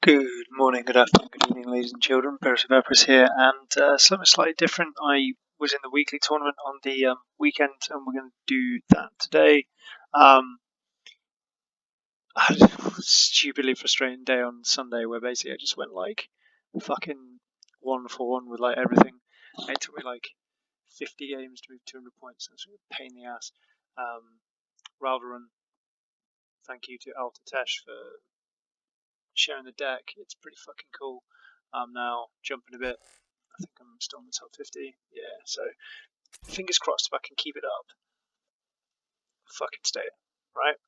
Good morning, good afternoon, good evening, ladies and children. Paris here, and something slightly different. I was in the weekly tournament on the weekend, and we're going to do that today. I had a stupidly frustrating day on Sunday where basically I just went like fucking 1-for-1 with like everything. It took me like 50 games to move 200 points. That's a pain in the ass. Ralvarun, thank you to Altatesh for sharing the deck. It's pretty fucking cool. I'm now jumping a bit. I think I'm still in the top 50. Yeah, so fingers crossed if I can keep it up. Fucking stay it, right?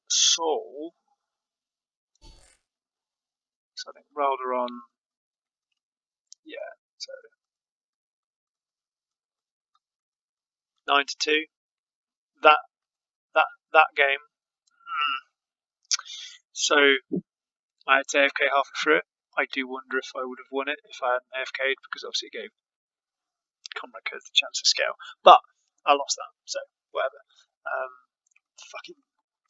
So I think Ralderon, yeah, so 9-2. That game. So I had to AFK halfway through it. I do wonder if I would have won it if I hadn't AFK'd, because obviously it gave Comrade Codes the chance to scale. But I lost that, so whatever. Fucking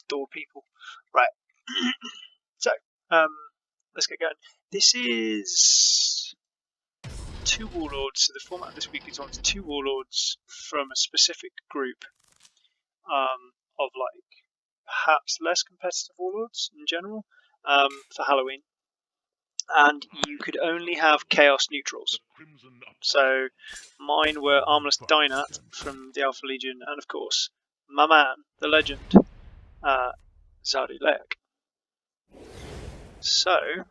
door people. Right. So, let's get going. This is 2 warlords. So the format of this week is on 2 warlords from a specific group of like perhaps less competitive warlords in general for Halloween. And you could only have chaos neutrals. So mine were Armillus Dynat from the Alpha Legion, and of course my man, the legend, Zardu Layak. So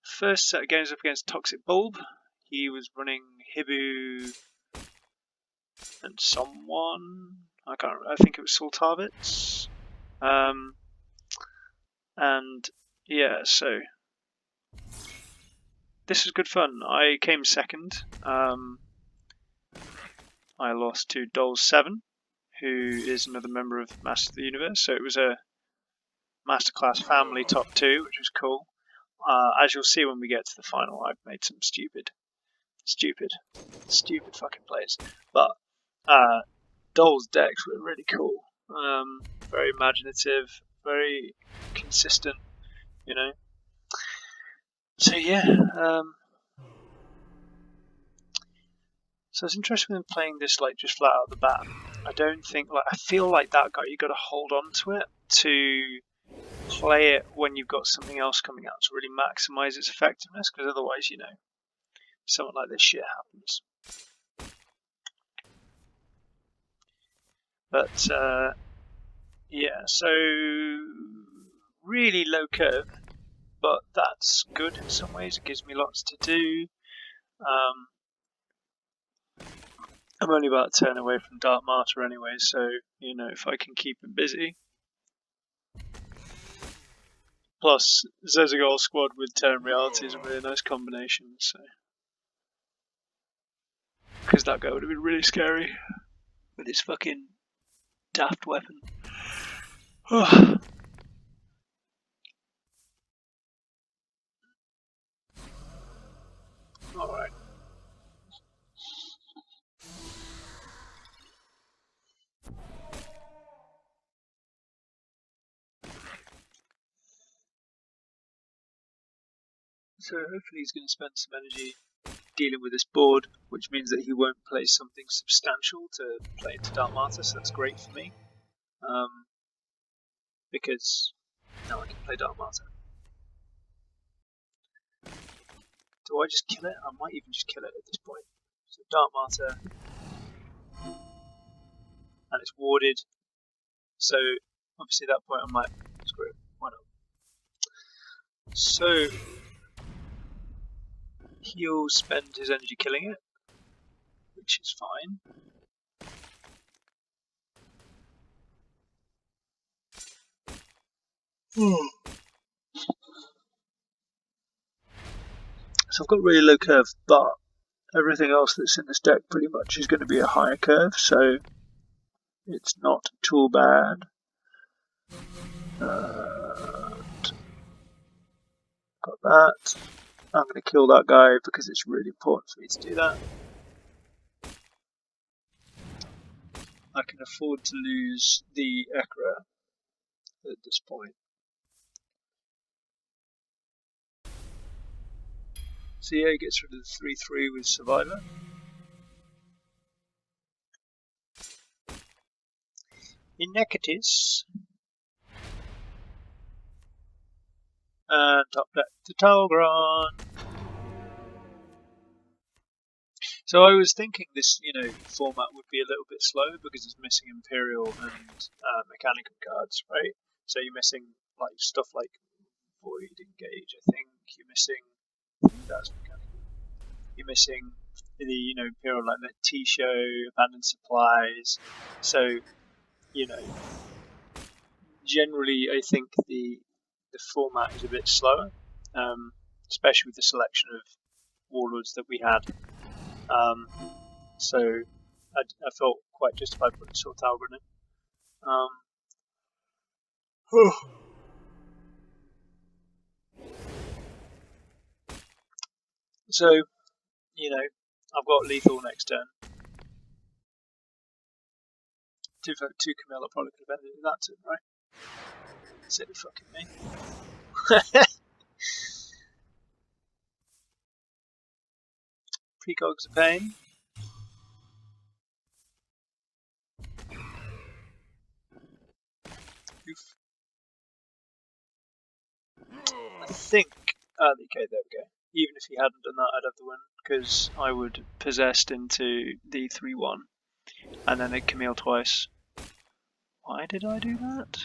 first set of games up against Toxic Bulb. He was running Hibu and someone, I can't remember, I think it was Sultavits. And yeah, so this was good fun. I came second. I lost to Doll7, who is another member of Master of the Universe, so it was a Masterclass family top 2, which was cool. As you'll see when we get to the final, I've made some stupid fucking plays. But Doll's decks were really cool. Very imaginative, very consistent, you know. So yeah, so it's interesting in playing this like just flat out of the bat. I don't think I feel like that guy, you got to hold on to it to play it when you've got something else coming out to really maximize its effectiveness, because otherwise, you know, something like this shit happens. But yeah, so really low curve, but that's good in some ways. It gives me lots to do. I'm only about a turn away from Dark Martyr anyway, so you know, if I can keep him busy. Plus, Zezagol squad with Terran Reality is a really nice combination, so. Because that guy would have been really scary with his fucking daft weapon. Alright. So hopefully he's going to spend some energy dealing with this board, which means that he won't play something substantial to play into Dark Martyr, so that's great for me. Because now I can play Dark Martyr. Do I just kill it? I might even just kill it at this point. So Dark Martyr, and it's warded. So obviously at that point I'm like, screw it, why not? So he'll spend his energy killing it, which is fine. So I've got really low curve, but everything else that's in this deck pretty much is going to be a higher curve, so it's not too bad. Got that. I'm going to kill that guy because it's really important for me to do that. I can afford to lose the Ekra at this point. CA gets rid of the 3-3 with Survivor. Inequities. And top deck to Talgron. So I was thinking this, format would be a little bit slow because it's missing Imperial and Mechanical cards, right? So you're missing like stuff like Void Engage. I think you're missing. I think that's Mechanical. You're missing the Imperial like the T-show, Abandoned Supplies. So generally I think the format is a bit slower, especially with the selection of warlords that we had. So I felt quite justified putting Sword Talbot in. So, I've got lethal next turn. Two Camilla probably could have ended in that turn, right? Silly fucking me. Precog's a pain. Oof. I think. Okay, there we go. Even if he hadn't done that, I'd have the win because I would possessed into the 3-1 and then it Camille twice. Why did I do that?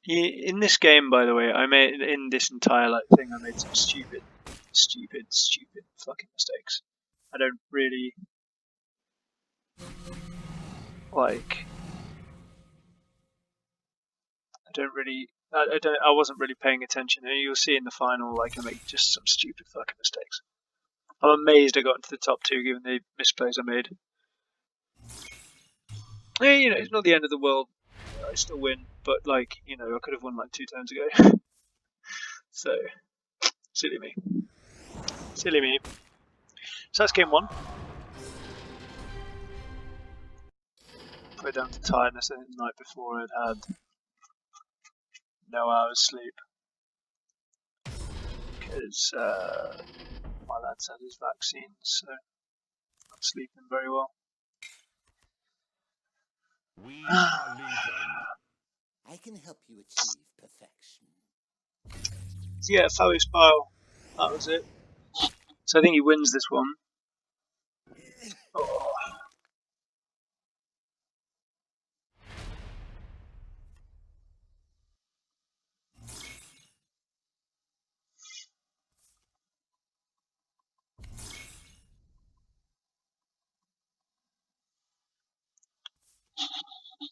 In this game, by the way, in this entire thing, I made some stupid fucking mistakes. I don't really like. I wasn't really paying attention. And you'll see in the final, I make just some stupid fucking mistakes. I'm amazed I got into the top 2 given the misplays I made. Yeah, it's not the end of the world. I still win, but I could have won 2 turns ago. So, silly me. Silly me. So that's game 1. Put it down to tiredness. I think the night before I'd had no hours sleep because my lad's had his vaccine, so I'm sleeping very well. We are legion. I can help you achieve perfection. So yeah, Fowey Spile. That was it. So I think he wins this one. Oh.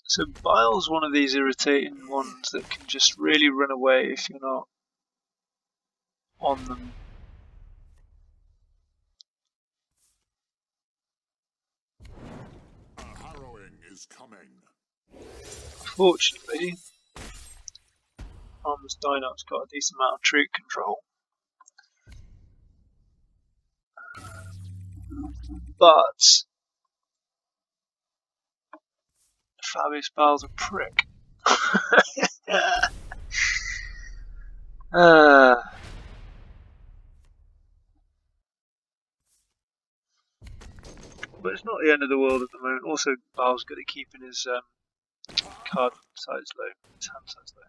So Bile's one of these irritating ones that can just really run away if you're not on them. A harrowing is coming. Fortunately, Armillus Dynat's got a decent amount of troop control. But Fabius Bile's a prick. But it's not the end of the world at the moment. Also, Bile's good at keeping his card size low, his hand size low.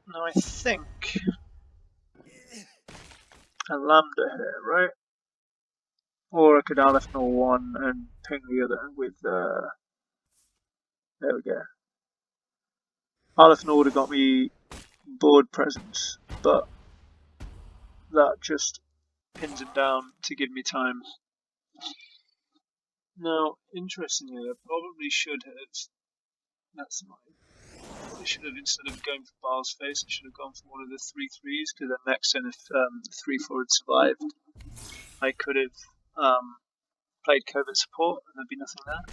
Now I think a lambda here, right? Or I could Aleph Null 1 and ping the other with, there we go. Aleph Null would have got me board presence, but that just pins him down to give me time. Now, interestingly, I probably should have, probably should have, instead of going for Bile's face, I should have gone for one of the 3-3s, because then next turn if the 3-4 had survived, I could have played covert support and there'd be nothing there.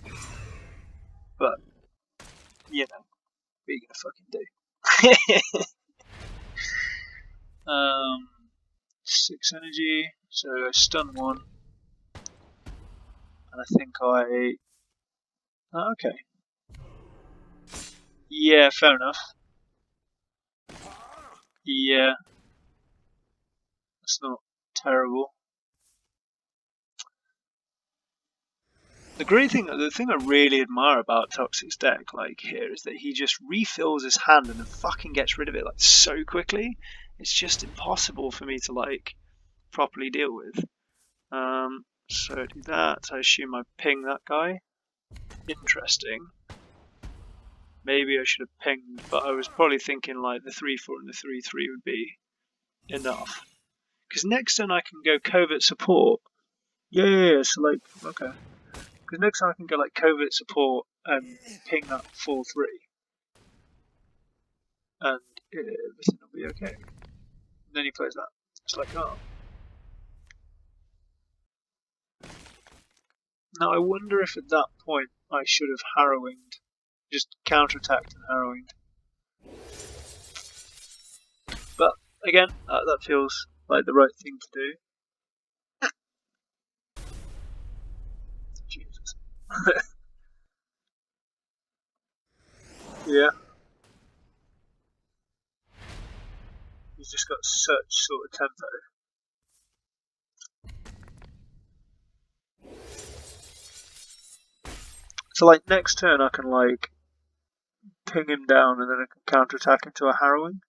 But, what are you gonna fucking do? 6 energy, so I stun one, and I think I... Oh, okay. Yeah, fair enough. Yeah, that's not terrible. The thing I really admire about Toxic's deck, like here, is that he just refills his hand and then fucking gets rid of it like so quickly. It's just impossible for me to like properly deal with. So I do that. I assume I ping that guy. Interesting. Maybe I should have pinged, but I was probably thinking like the 3/4 and the 3/3 would be enough. Because next turn I can go covert support. Yeah. So like, okay. Because next time I can go like covert support and ping that 4/3, and everything will be okay. And then he plays that. It's like, oh. Now I wonder if at that point I should have harrowinged, just counterattacked and harrowinged. But again, that feels like the right thing to do. Jesus. Yeah. He's just got such sort of tempo. So like next turn I can like ping him down and then I can counterattack into a harrowing.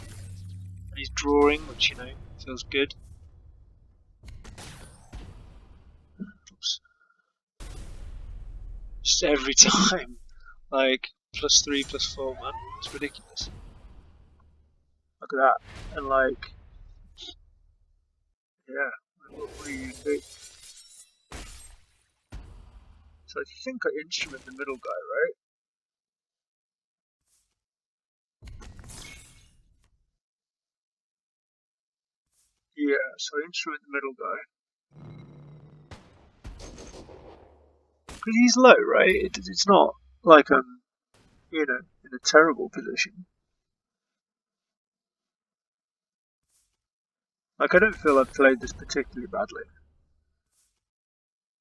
And he's drawing, which feels good. Oops. Just every time. Like +3, +4, man. It's ridiculous. Look at that. And like, yeah, what are you gonna do? So I think I instrument the middle guy, right? Yeah, so I instrument the middle guy. Because he's low, right? It's not like I'm, in a terrible position. Like, I don't feel I've played this particularly badly.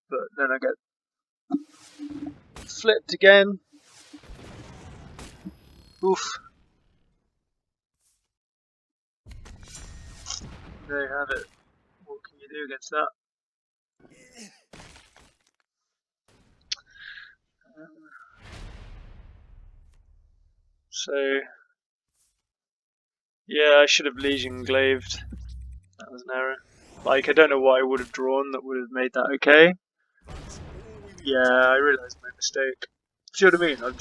But then I get flipped again. Oof. There you have it. What can you do against that? So, yeah, I should have Legion Glaved. That was an error. Like, I don't know what I would have drawn that would have made that okay. Yeah, I realised my mistake. See what I mean? I'm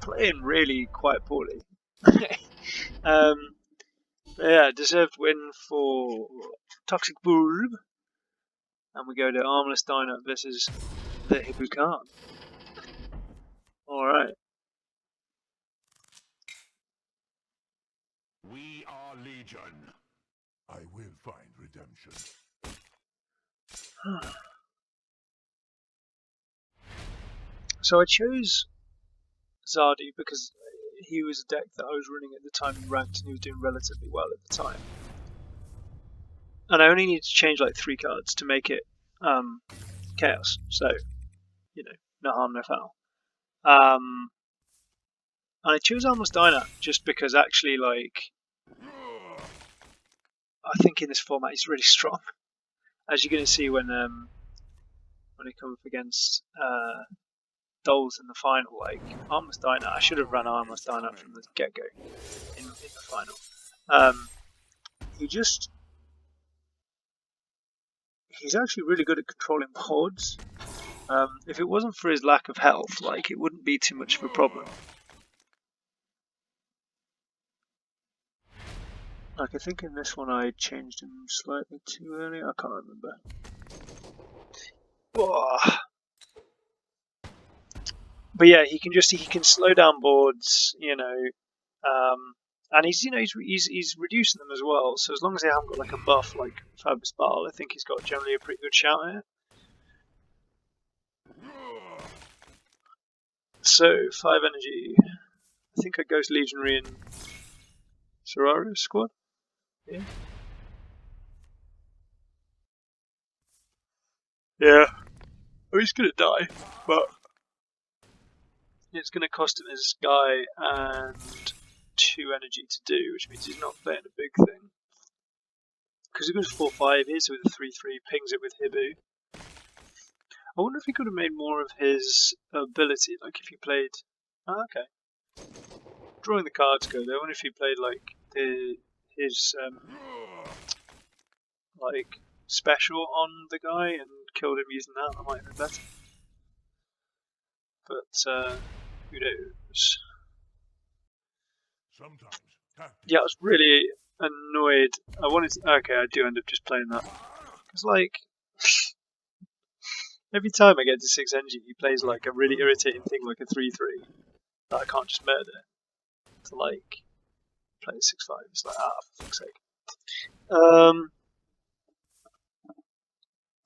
playing really quite poorly. Yeah, deserved win for Toxic Bulb. And we go to Armillus Dynat versus the Hibbucan. Alright. We are Legion. I will find redemption. So I chose Zardu because he was a deck that I was running at the time in ranked and he was doing relatively well at the time. And I only need to change like 3 cards to make it chaos. So, no harm, no foul. And I chose Armillus Dynat just because actually, like, I think in this format he's really strong. As you're going to see when he comes up against Doles in the final, like Armillus Dynat, I should have run Armillus Dynat from the get-go in the final. He's actually really good at controlling boards. If it wasn't for his lack of health, like, it wouldn't be too much of a problem. Like, I think in this one I changed him slightly too early. I can't remember. Oh. But yeah, he can slow down boards, and he's reducing them as well. So as long as they haven't got like a buff like Fabulous Battle, I think he's got generally a pretty good shout at it. So 5 energy. I think it goes Legionary and Serrario squad. Yeah. Yeah. Oh, he's gonna die, but it's gonna cost him his guy and 2 energy to do, which means he's not playing a big thing. Because he goes 4/5, hits with a 3/3, pings it with Hibu. I wonder if he could have made more of his ability, like if he played. Oh, okay. Drawing the cards good. I wonder if he played like his like special on the guy and killed him using that. That might have been better. But who knows? Yeah, I was really annoyed. I wanted to. Okay, I do end up just playing that. Because, like, every time I get to 6 energy, he plays, like, a really irritating thing like a 3/3 that I can't just murder to, like, play a 6/5. It's like, for fuck's sake.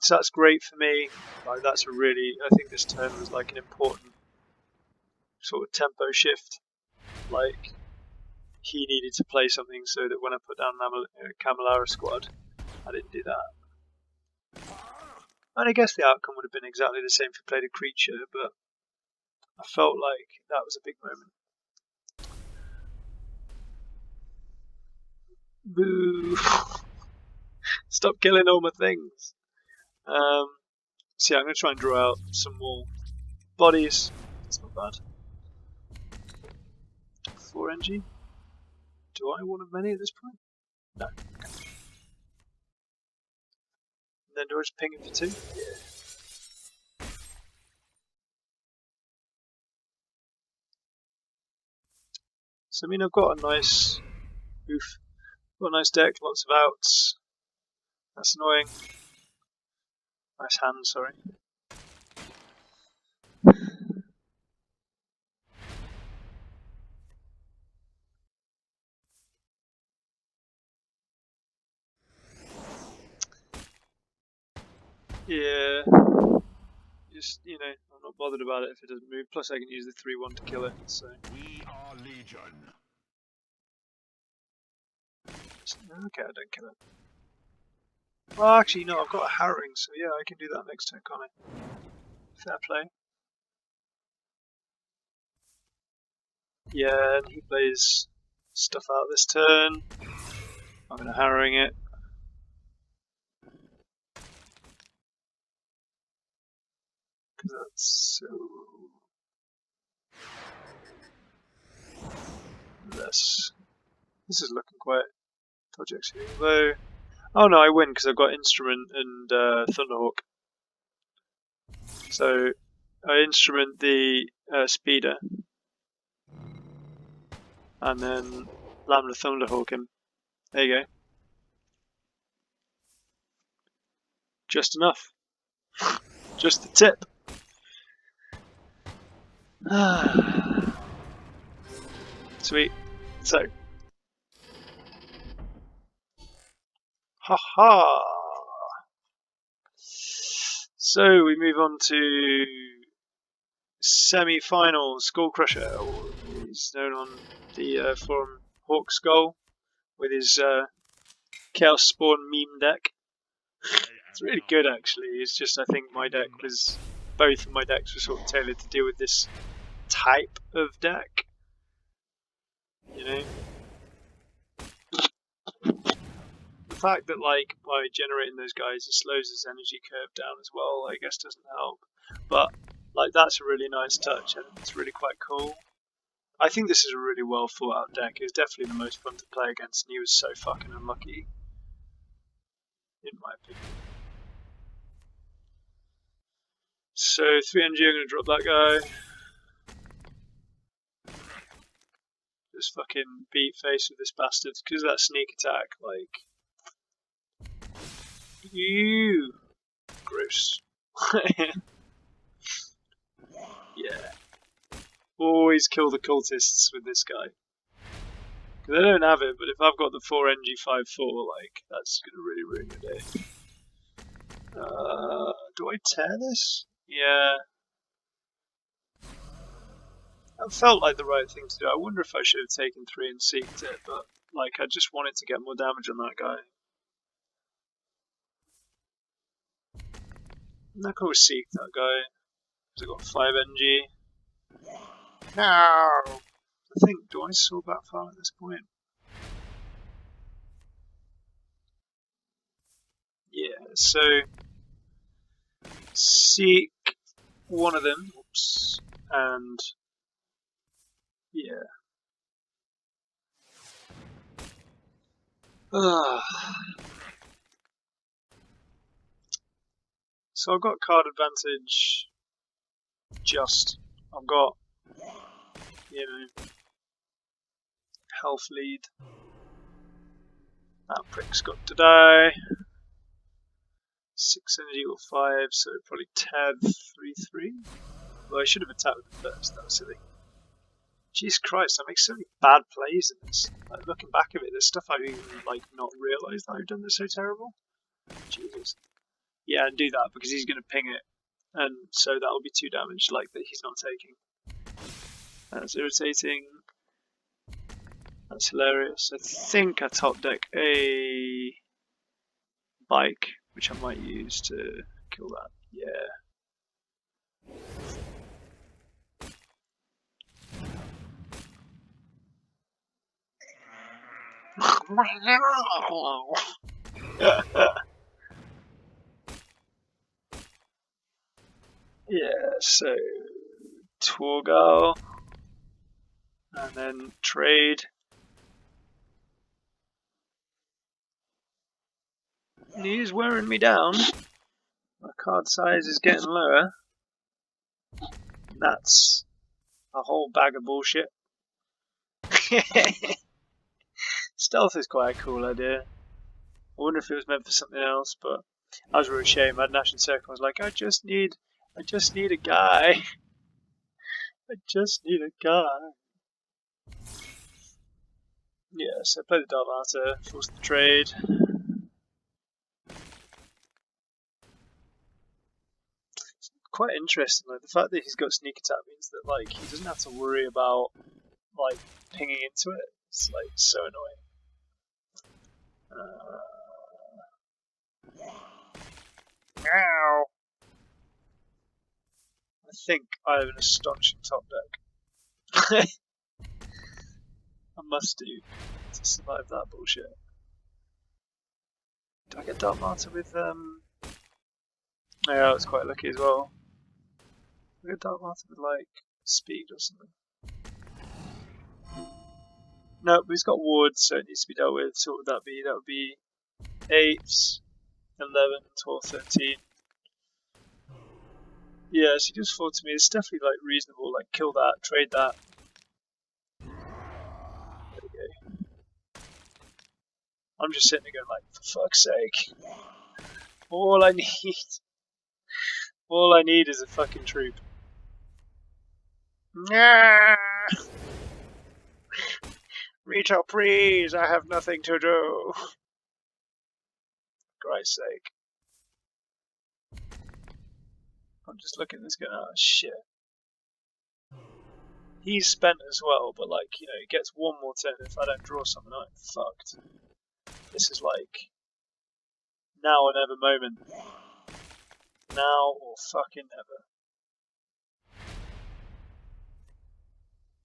So that's great for me. Like, that's a really. I think this turn was, like, an important sort of tempo shift. Like, he needed to play something so that when I put down Camilara squad, I didn't do that. And I guess the outcome would have been exactly the same if he played a creature, but I felt like that was a big moment. Boo! Stop killing all my things. So yeah, I'm going to try and draw out some more bodies. That's not bad. 4 NG. Do I want many at this point? No. Okay. And then do I just ping it for 2? Yeah. So I mean, I've got a nice deck, lots of outs. That's annoying. Nice hand, sorry. Yeah. Just, I'm not bothered about it if it doesn't move. Plus, I can use the 3/1 to kill it. So. We are Legion. Okay, I don't kill it. Well, actually, no, I've got a harrowing, so yeah, I can do that next turn, can't I? Fair play. Yeah, and he plays stuff out this turn. I'm going to harrowing it. Because that's so. This is looking quite dodgy, actually. Although. Oh no, I win because I've got Instrument and Thunderhawk. So I instrument the Speeder. And then Lambda Thunderhawk him. There you go. Just enough. Just the tip. Sweet. So. Haha! So we move on to semi-final Skull Crusher. He's known on the forum Hawk Skull with his Chaos Spawn meme deck. It's really good actually. It's just I think my deck was both of my decks were sort of tailored to deal with this type of deck. You know? The fact that like by generating those guys it slows his energy curve down as well, I guess doesn't help. But like that's a really nice touch and it's really quite cool. I think this is a really well thought out deck. It was definitely the most fun to play against and he was so fucking unlucky. In my opinion. So 3 NG, I'm gonna drop that guy. Just fucking beat face with this bastard because of that sneak attack, like you gross. Yeah. Always kill the cultists with this guy. Because I don't have it, but if I've got the 4NG54, like, that's gonna really ruin your day. Do I tear this? Yeah. That felt like the right thing to do. I wonder if I should have taken 3 and seeked it, but, like, I just wanted to get more damage on that guy. I'm not going to seek that guy. Because I got 5 NG. No! I think, do I saw that far at this point? Yeah, so seek one of them, oops, and yeah. So I've got card advantage. I've got, you know, health lead. That prick's got to die. 6 energy or 5, so probably tab 3-3. Well, I should have attacked with it first, that was silly. Jesus Christ, I make so many bad plays in this. Like, looking back at it, there's stuff I've even like not realised that I've done that's so terrible. Jesus. Yeah, and do that because he's going to ping it, and so that'll be 2 damage, like that he's not taking. That's irritating. That's hilarious. I think I top deck a bike, which I might use to kill that. Yeah. Yeah, so Torgal, and then trade. He's wearing me down. My card size is getting lower. That's a whole bag of bullshit. Stealth is quite a cool idea. I wonder if it was meant for something else, but I was really ashamed. I had Nash and Circle. I was like, I just need a guy. I just need a guy. Yeah, so I played the Dark Matter, forced the trade. It's quite interesting, like the fact that he's got sneak attack means that like he doesn't have to worry about like pinging into it. It's like so annoying. Meow. I think I have an astonishing top deck. I must do to survive that bullshit. Do I get Dark Matter with yeah, it's quite lucky as well. I get Dark Matter with like speed or something. No, but he's got wards, so it needs to be dealt with. So what would that be? That would be 8, 11, 12, 13. Yeah, so he just thought to me, it's definitely like reasonable, like kill that, trade that. There we go. I'm just sitting there going like, for fuck's sake. All I need is a fucking troop. Nah. Retail, please, I have nothing to do. For Christ's sake. I'm just looking at this going, oh shit. He's spent as well, but like, you know, he gets one more turn. If I don't draw something, I'm fucked. This is like now or never moment. Now or fucking never.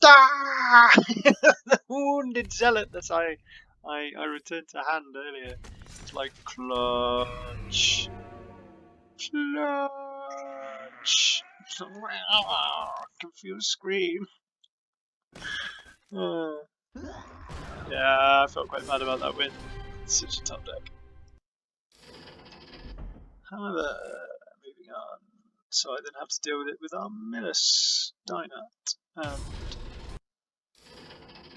Ah! The wounded zealot that I returned to hand earlier. It's like clutch. Clutch. I can feel a scream. Yeah, I felt quite bad about that win. It's such a top deck. However, moving on. So I then have to deal with it with Armillus, Dynat, and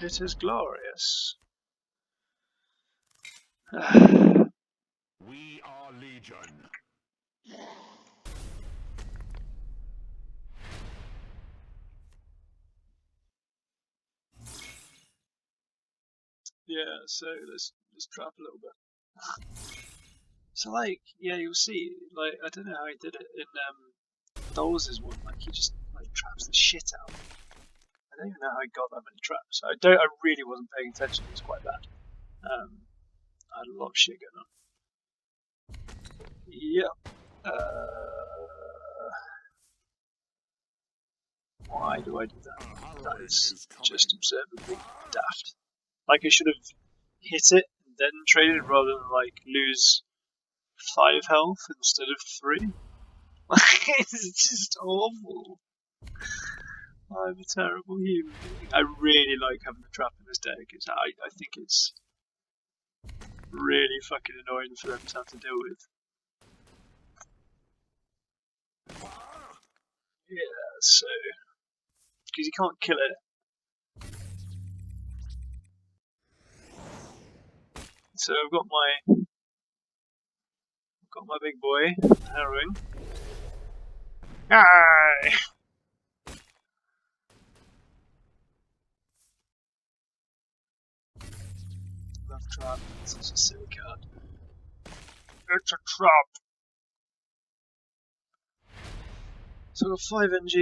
it is glorious. We are Legion. Yeah, so let's trap a little bit. So like, yeah, you'll see. Like, I don't know how he did it in Dolls' one. Like, he just like traps the shit out. I don't even know how he got that many traps. I really wasn't paying attention. It was quite bad. I had a lot of shit going on. Yep. Why do I do that? That is just observably daft. Like, I should have hit it and then traded rather than, like, lose 5 health instead of 3. It's just awful. I'm a terrible human being. I really like having the trap in this deck. I think it's really fucking annoying for them to have to deal with. Yeah, so... because you can't kill it. So I've got my big boy, harrowing. Aye! Love trap. It's such a silly card. It's a trap. So I've got 5 NG.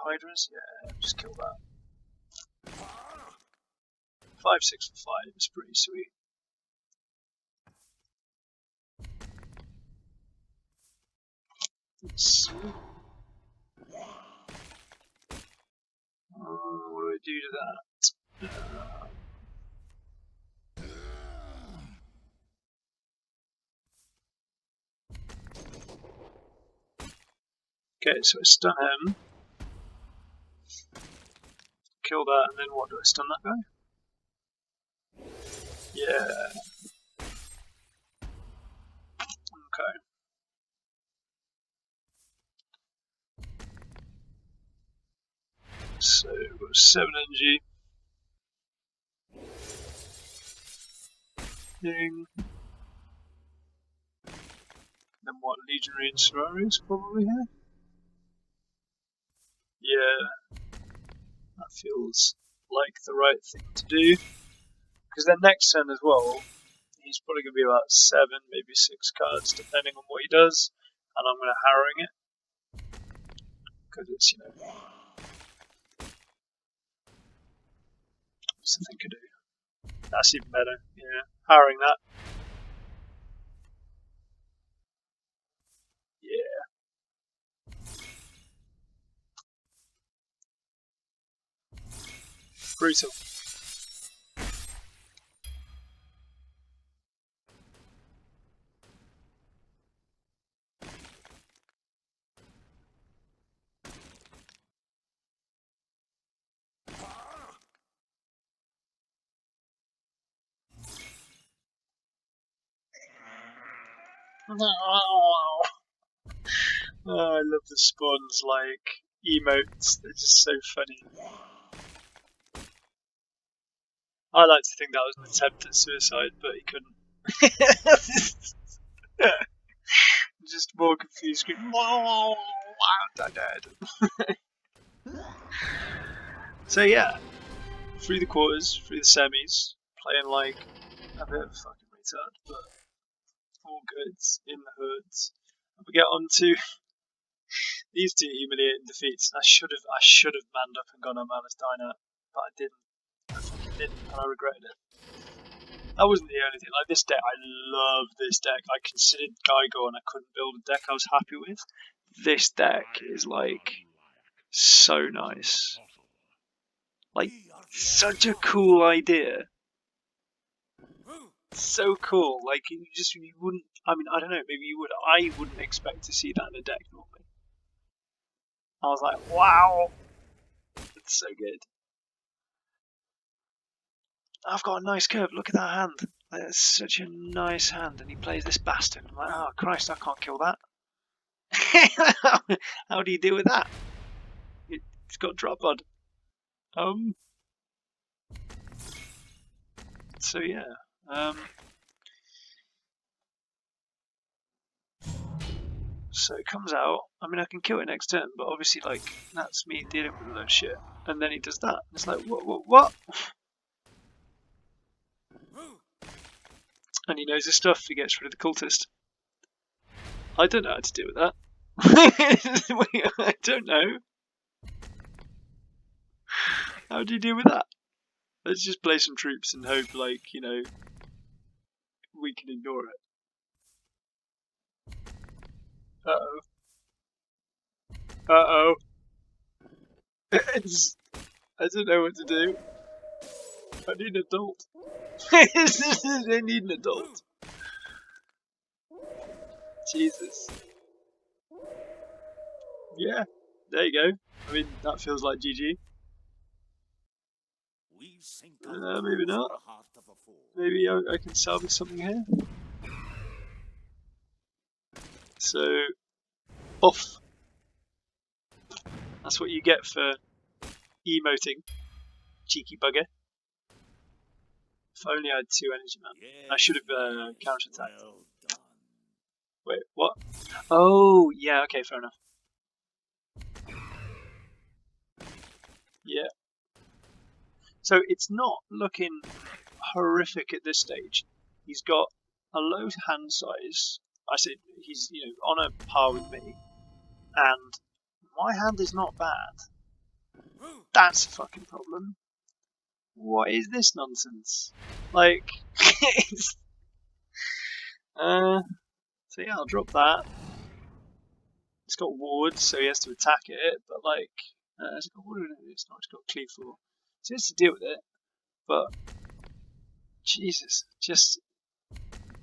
Hydras, yeah, just kill that. 5/6 for 5 is pretty sweet. Sweet. What do I do to that? Okay, so I stun him. Kill that, and then what? Do I stun that guy? Yeah. Okay. So we've got 7 NG. Ding. Then what? Legionary and Sororius probably here? Yeah. That feels like the right thing to do. Because then next turn as well, he's probably going to be about 7, maybe 6 cards, depending on what he does. And I'm going to harrowing it. Because it's, what's the thing to do? That's even better, yeah. Harrowing that. Yeah. Brutal. Oh, I love the spawns, like, emotes. They're just so funny. I like to think that was an attempt at suicide, but he couldn't. Just more confused, screaming, "Whoa, I'm dead." So yeah, through the quarters, through the semis, playing like a bit of a fucking retard, but all goods in the hoods. And we get on to these 2 humiliating defeats. I should have manned up and gone on Manus Dynat, but I didn't. I fucking didn't, and I regretted it. That wasn't the only thing. Like, this deck, I love this deck. I considered Gygo and I couldn't build a deck I was happy with. This deck is like so nice. Like, such a cool idea. So cool. Like, you wouldn't. I mean, I don't know. Maybe you would. I wouldn't expect to see that in a deck normally. I was like, wow, it's so good. I've got a nice curve. Look at that hand. That's such a nice hand. And he plays this bastard. I'm like, oh Christ, I can't kill that. How do you deal with that? It's got drop bud. So yeah. So it comes out. I mean, I can kill it next turn, but obviously, like, that's me dealing with a load of shit. And then he does that. It's like, what? And he knows his stuff. He gets rid of the cultist. I don't know how to deal with that. I don't know. How do you deal with that? Let's just play some troops and hope, like, we can ignore it. Uh-oh. Uh-oh. It's, I don't know what to do. I need an adult. I need an adult. Jesus. Yeah, there you go. I mean, that feels like GG. Maybe not. Maybe I can salvage something here. So, off. That's what you get for emoting, cheeky bugger. If only I had 2 energy, man. I should have counter-attacked. Well done. Wait, what? Oh, yeah, okay, fair enough. Yeah. So it's not looking horrific at this stage. He's got a low hand size. I said he's on a par with me, and my hand is not bad. That's a fucking problem. What is this nonsense? Like, so yeah, I'll drop that. It's got wards, so he has to attack it, but like, it's got ward, it's not, it's got cleave 4. So he has to deal with it, but Jesus, just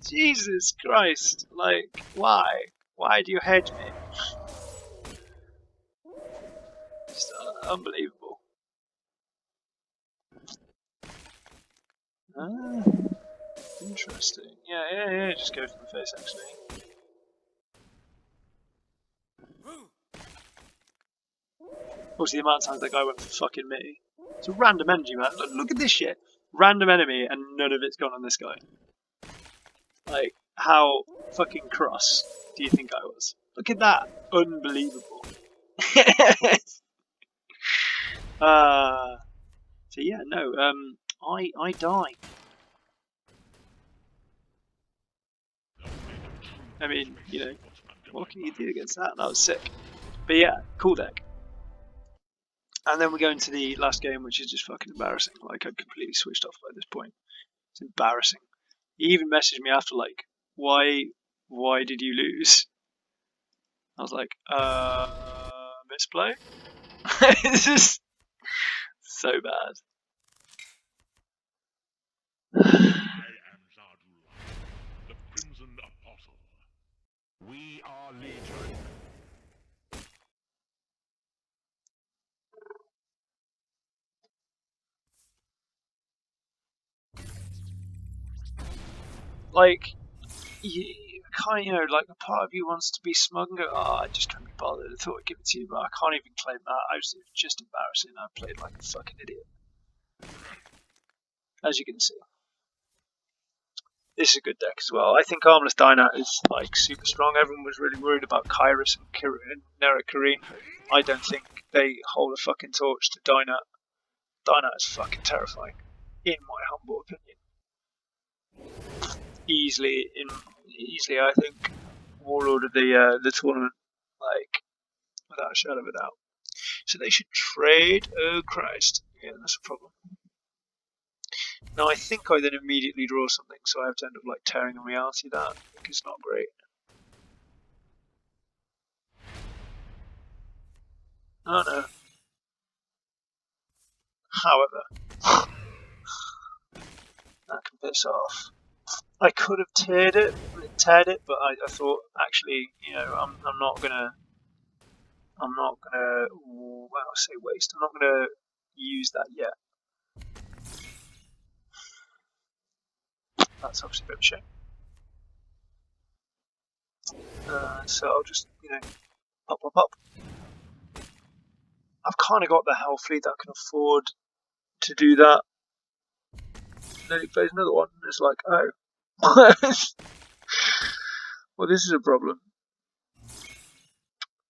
Jesus Christ, like, why? Why do you hedge me? Just unbelievable. Ah, interesting. Yeah, just go for the face actually. Obviously, the amount of times that guy went for fucking me. It's a random energy, man. Look at this shit. Random enemy, and none of it's gone on this guy. Like, how fucking cross do you think I was? Look at that. Unbelievable. So yeah, no, I die. I mean, what can you do against that? That was sick. But yeah, cool deck. And then we go into the last game, which is just fucking embarrassing. Like, I'd completely switched off by this point. It's embarrassing. He even messaged me after, like, why did you lose? I was like, misplay? It's just so bad. I am Zardu, the Crimson Apostle. We are Legion. Like, you kind of, like, a part of you wants to be smug and go, oh, I just can't be bothered. I thought I'd give it to you, but I can't even claim that. It was just embarrassing. I played like a fucking idiot. As you can see. This is a good deck as well. I think Armillus Dynat is like super strong. Everyone was really worried about Kyrus and Nera Kareen. I don't think they hold a fucking torch to Dynat. Dynat is fucking terrifying, in my humble opinion. Easily, I think warlord of the tournament, like without a shadow of a doubt. So they should trade. Oh Christ! Yeah, that's a problem. Now I think I then immediately draw something, so I have to end up like tearing a reality. That I think is not great. Oh no. However, that can piss off. I could have teared it, but I thought actually, I'm not gonna, well, I say waste. I'm not gonna use that yet. That's obviously a bit of a shame. So I'll just, pop. I've kind of got the hell fleet that can afford to do that. And then he plays another one, and it's like, oh. Well, this is a problem.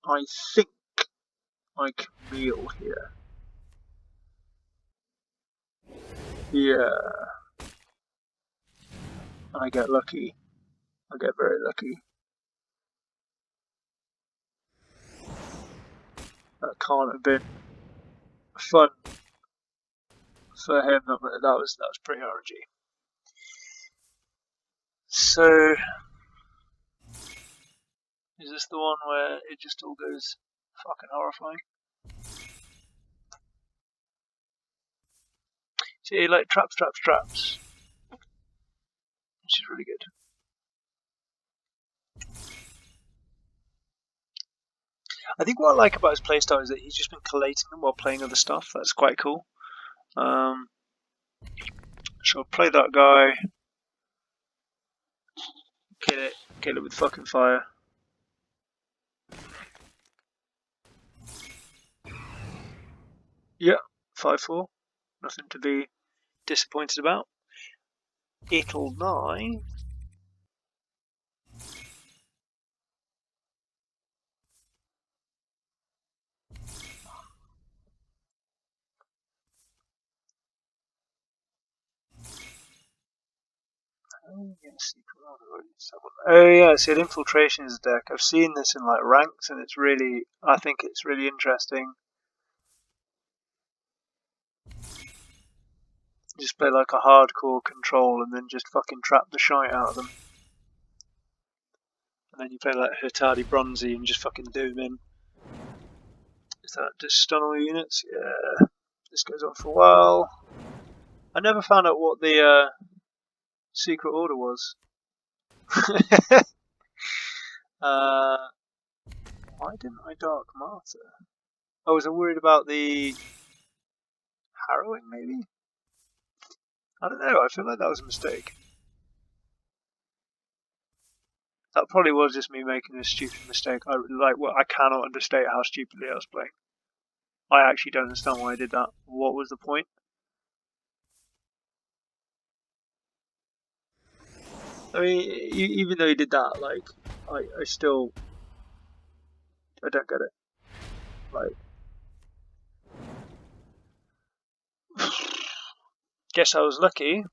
I think I can meal here. Yeah. And I get lucky. I get very lucky. That can't have been fun for him. That was pretty RNG. So, is this the one where it just all goes fucking horrifying? See, like traps, which is really good. I think what I like about his playstyle is that he's just been collating them while playing other stuff. That's quite cool. So I'll play that guy. Kill it with fucking fire. Yeah, 5-4. Nothing to be disappointed about. It'll die. Oh yeah, see, an infiltrations deck. I've seen this in like ranks, and I think it's really interesting. Just play like a hardcore control, and then just fucking trap the shite out of them. And then you play like Hurtadi Bronzy and just fucking do them in. Is that just stun all units? Yeah. This goes on for a while. I never found out what the secret order was. Why didn't I Dark Martyr? Oh, was I worried about the harrowing, maybe? I don't know, I feel like that was a mistake. That probably was just me making a stupid mistake. I cannot understate how stupidly I was playing. I actually don't understand why I did that. What was the point? I mean, even though he did that, like, I don't get it. Like, guess I was lucky.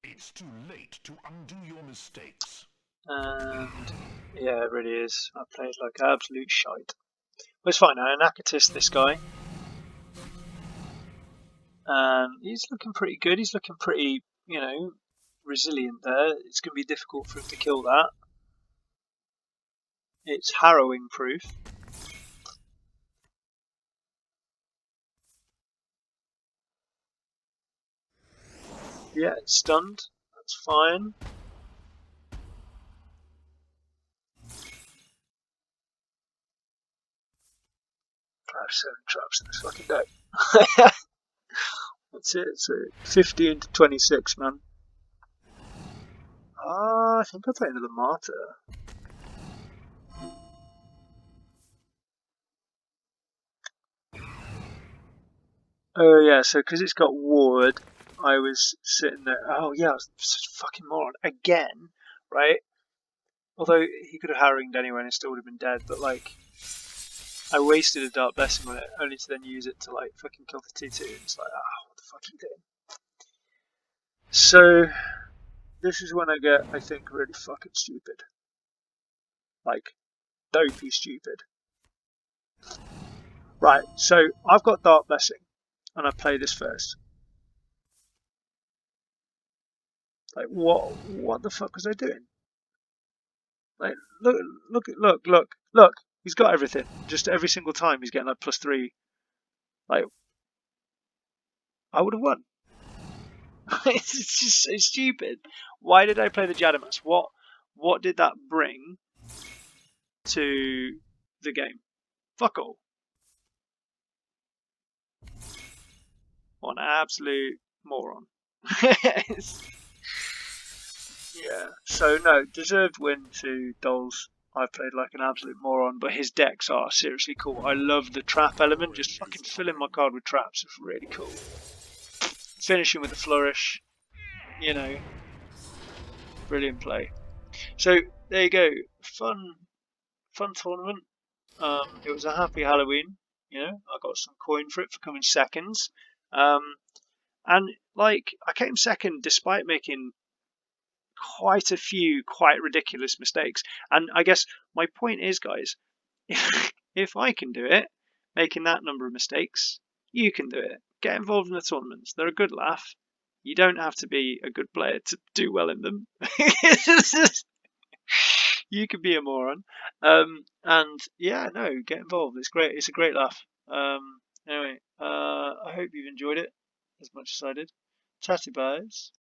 It's too late to undo your mistakes. And yeah, it really is. I played like absolute shite. But it's fine. I Anakitis this guy. And he's looking pretty good. He's looking pretty, resilient there. It's going to be difficult for him to kill that. It's harrowing proof. Yeah, it's stunned. That's fine. 7 traps in this fucking deck. That's it. So 50 into 26, man. I think I play another Martyr. Oh yeah, so because it's got ward, I was sitting there. Oh yeah, I was such a fucking moron again, right? Although he could have harrowinged anyway and it still would have been dead, but like, I wasted a Dark Blessing on it only to then use it to like fucking kill the T2. It's like, what the fuck are you doing? So this is when I get, I think, really fucking stupid. Like, dopey stupid. Right, so I've got Dark Blessing, and I play this first. Like, what the fuck was I doing? Like, look. He's got everything. Just every single time he's getting like +3. Like, I would have won. It's just so stupid. Why did I play the Jadamas? What did that bring to the game? Fuck all. What an absolute moron. Yeah. So no, deserved win to Doles. I played like an absolute moron, but his decks are seriously cool. I love the trap element. Just fucking filling my card with traps is really cool. Finishing with the flourish, brilliant play. So there you go, fun tournament. It was a happy Halloween. I got some coin for it for coming seconds. And like I came second despite making quite a few quite ridiculous mistakes. And I guess my point is, guys, if I can do it, making that number of mistakes, you can do it. Get involved in the tournaments. They're a good laugh. You don't have to be a good player to do well in them. You could be a moron. And yeah, no, get involved. It's great. It's a great laugh. Anyway, I hope you've enjoyed it as much as I did. Tatty buys.